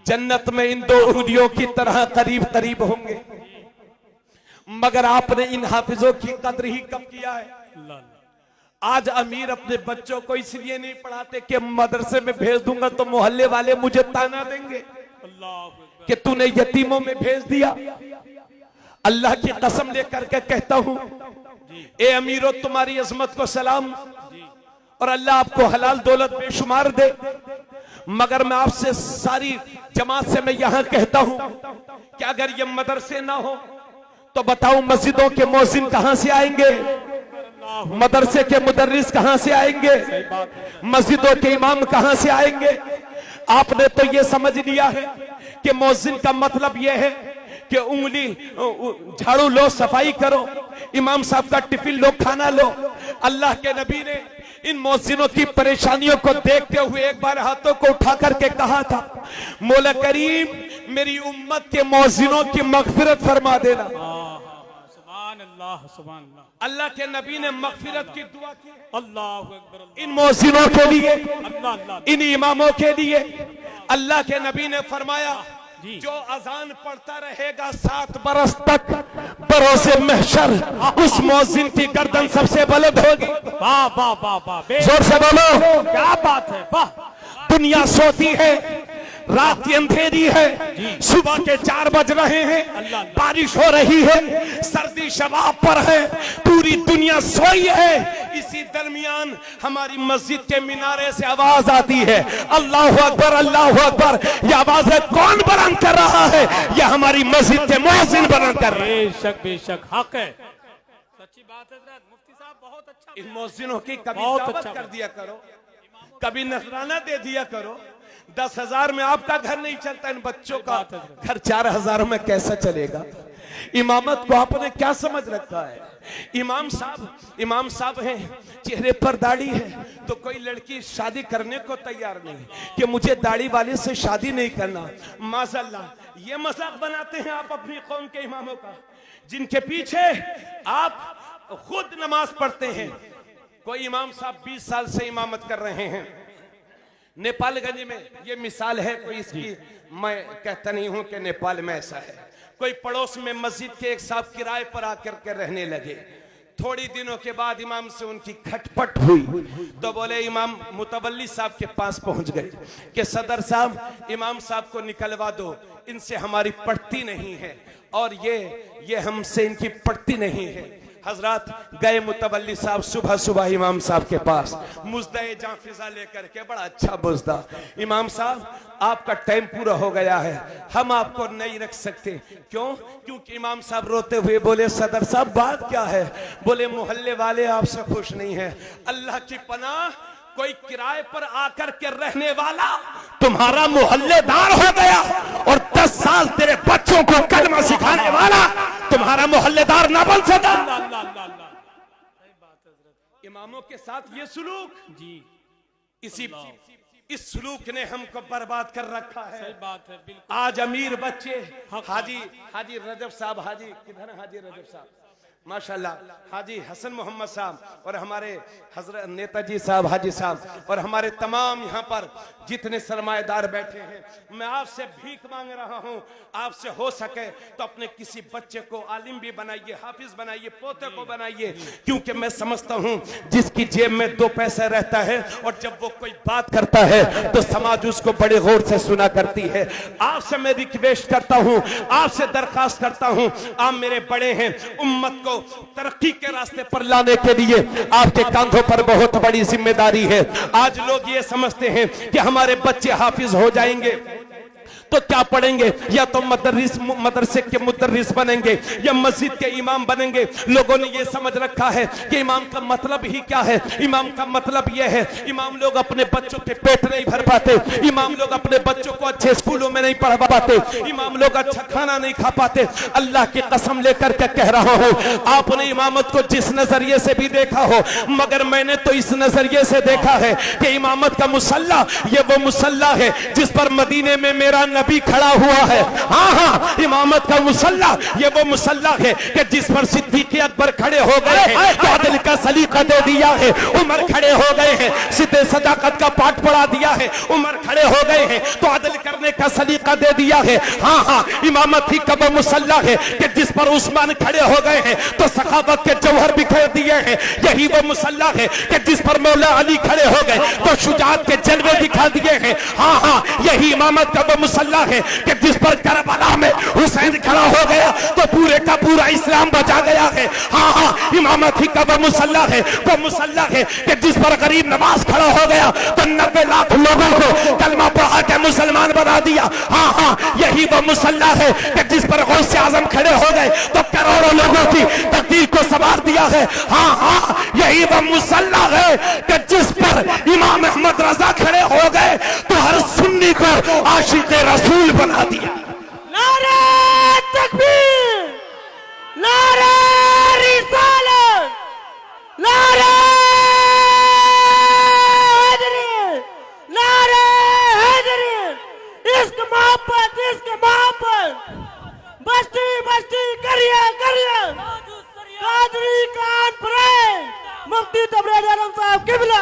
जन्नत में इन दो उंगलियों की तरह करीब करीब होंगे। मगर आपने इन हाफिजों की कद्र ही कब किया है। आज अमीर अपने बच्चों को इसलिए नहीं पढ़ाते कि मदरसे में भेज दूंगा तो मोहल्ले वाले मुझे ताना देंगे कि तूने यतीमों में भेज दिया। अल्लाह की कसम लेकर के कहता हूं, ए अमीरों तुम्हारी अजमत को सलाम और अल्लाह आपको हलाल दौलत बेशुमार दे। मगर मैं आपसे सारी जमात से मैं यहां कहता हूं कि अगर ये मदरसे ना हो तो बताओ मस्जिदों के मौजिन कहां से आएंगे, मदरसे के मुदर्रिस कहां से आएंगे, मस्जिदों के इमाम कहां से आएंगे। आपने तो ये समझ लिया है कि मौजिन का मतलब यह है कि उंगली झाड़ू लो, सफाई करो, इमाम साहब का टिफिन लो, खाना लो। अल्लाह के नबी ने इन मौजिनों की परेशानियों को देखते हुए एक बार हाथों को उठा करके कहा था, मौला करीम मेरी उम्मत के मौजिनों की मगफिरत फरमा देना। अल्लाह के नबी ने मगफिरत की दुआ की अल्लाह इन मौजिनों के लिए, इन इमामों के लिए। अल्लाह के नबी ने फरमाया जो अजान पढ़ता रहेगा 7 बरस तक बरोसे महशर उस मौजिन की गर्दन सबसे बुलंद होगी। वाह वाह वाह वाह, जोर से बोलो, क्या बात है। वाह, दुनिया सोती है, रात अंधेरी है, सुबह के 4 बज रहे हैं, बारिश हो रही है, सर्दी शबाब पर है, पूरी दुनिया सोई है। इसी दरमियान हमारी मस्जिद के मीनारे से आवाज आती है अल्लाह अकबर अल्लाह अकबर। यह आवाज कौन बुलंद कर रहा है? यह हमारी मस्जिद के मुअज्जिन बुलंद कर रहे हैं। बेशक बेशक हक है, सच्ची बात है। मुफ्ती साहब बहुत अच्छा, इन मुअज्जिनों की कभी दावत कर दिया करो, कभी नजराना दे दिया करो। 10,000 में आपका घर नहीं चलता, इन बच्चों का घर 4,000 में कैसा चलेगा। इमामत को आपने क्या समझ रखा है? इमाम साहब हैं, चेहरे पर दाढ़ी है तो कोई लड़की शादी करने को तैयार नहीं कि मुझे दाढ़ी वाले से शादी नहीं करना। माज़अल्लाह ये मजाक बनाते हैं आप अपनी कौम के इमामों का, जिनके पीछे आप खुद नमाज पढ़ते हैं। कोई इमाम साहब 20 साल से इमामत कर रहे हैं नेपालगंज में। ये मिसाल है, कोई इसकी मैं कहता नहीं हूं कि नेपाल में ऐसा है। कोई पड़ोस में मस्जिद के एक साहब किराए पर आकर के रहने लगे। थोड़ी दिनों के बाद इमाम से उनकी खटपट हुई तो बोले, इमाम मुतवल्ली साहब के पास पहुंच गए कि सदर साहब इमाम साहब को निकलवा दो, इनसे हमारी पड़ती नहीं है और ये हमसे इनकी पड़ती नहीं है। हजरत गए मुतवल्ली साहब सुबह सुबह इमाम साहब के पास, मुजदे जाफिजा लेकर के, बड़ा अच्छा मुजदा, इमाम साहब आपका टाइम पूरा हो गया है, हम आपको नहीं रख सकते। क्यों? क्योंकि इमाम साहब रोते हुए बोले, सदर साहब बात क्या है? बोले मोहल्ले वाले आपसे खुश नहीं है। अल्लाह की पनाह, कोई किराए पर आकर के रहने वाला तुम्हारा मोहल्लेदार हो गया और 10 साल तेरे बच्चों को कलमा सिखाने वाला तुम्हारा मोहल्लेदार ना बन सका। इमामों के साथ ये सुलूक जी, इस सुलूक ने हमको बर्बाद कर रखा है। सही बात है, बिल्कुल। आज अमीर बच्चे, हाजी रजब साहब, हाजी किधर है? हाजी रजब साहब माशाल्लाह, हाजी हसन मोहम्मद साहब और हमारे हजरत नेताजी साहब, हाजी साहब और हमारे तमाम यहाँ पर जितने सरमाएदार बैठे हैं, मैं आपसे भीख मांग रहा हूँ, आपसे हो सके तो अपने किसी बच्चे को आलिम भी बनाइए, हाफिज बनाइए, पोते को बनाइए। क्योंकि मैं समझता हूँ जिसकी जेब में 2 पैसे रहता है और जब वो कोई बात करता है तो समाज उसको बड़े गौर से सुना करती है। आपसे मैं रिक्वेस्ट करता हूँ, आपसे दरखास्त करता हूँ, आप मेरे बड़े हैं, उम्मत को तरक्की के रास्ते पर लाने के लिए आपके कंधों पर बहुत बड़ी जिम्मेदारी है। आज लोग ये समझते हैं कि हमारे बच्चे हाफिज हो जाएंगे तो क्या पढ़ेंगे, या तो मदरसे के मुदर्रिस बनेंगे या मस्जिद के इमाम बनेंगे। लोगों ने ये समझ रखा है कि इमाम का मतलब ही क्या है। इमाम का मतलब यह है, इमाम लोग अपने बच्चों के पेट नहीं भर पाते, इमाम लोग अपने बच्चों को अच्छे स्कूलों में नहीं पढ़ा पाते, इमाम लोग अच्छा खाना नहीं खा पाते। अल्लाह की कसम लेकर के कह रहा हूँ, आपने इमामत को जिस नजरिए से भी देखा हो, मगर मैंने तो इस नजरिए से देखा है कि इमामत का मुसल्ला ये वो मुसल्ला है जिस पर मदीने में मेरा नबी खड़ा हुआ है। हाँ हाँ, इमामत का मुसल्ला ये वो मुसल्ला है कि जिस पर सिद्दीक़ अकबर खड़े हो गए हैं, तो अदल का सलीका दे दिया है, उमर खड़े हो गए हैं, सिद्दे सदाकत का पाठ पढ़ा दिया है, उमर खड़े हो गए हैं, तो अदल करने का सलीका दे दिया है। हाँ हाँ, इमामत ही का वो मुसल्ला है कि जिस पर उस्मान खड़े हो गए हैं, तो सखावत के जौहर बिखेर दिए हैं। यही वो मुसल्ला है कि जिस पर मौला अली खड़े हो गए तो शुजाअत के जलवे दिखा दिए हैं। हाँ हाँ, यही इमामत का वो मुसल्ला है कि जिस पर करबला में हुसैन खड़ा हो गया तो पूरे का पूरा इस्लाम बचा गया है। हाँ हाँ, इमामत ही का वो मुसल्ला है कि जिस पर गरीब नवाज खड़ा हो गया तो 90 लाख लोगों को कलमा पढ़ा के मुसलमान बना दिया। हाँ हाँ, यही वो मुसल्ला है कि जिस पर गौसे आजम खड़े हो गए तो करोड़ों लोगों की तकदीर को संवार दिया है। हाँ हाँ, यही वो मुसल्ला है कि जिस पर इमाम अहमद रजा खड़े हो गए तो हर सुन्नी को आशिक रसूल बना दिया। नारे तकबीर, नारे रिसालत, नारे हैदरी, नारे हैदरी, इश्क मोहब्बत, बस्ती बस्ती करिए कादरी कान पर मुफ्ती तबरेज आलम साहब किबला।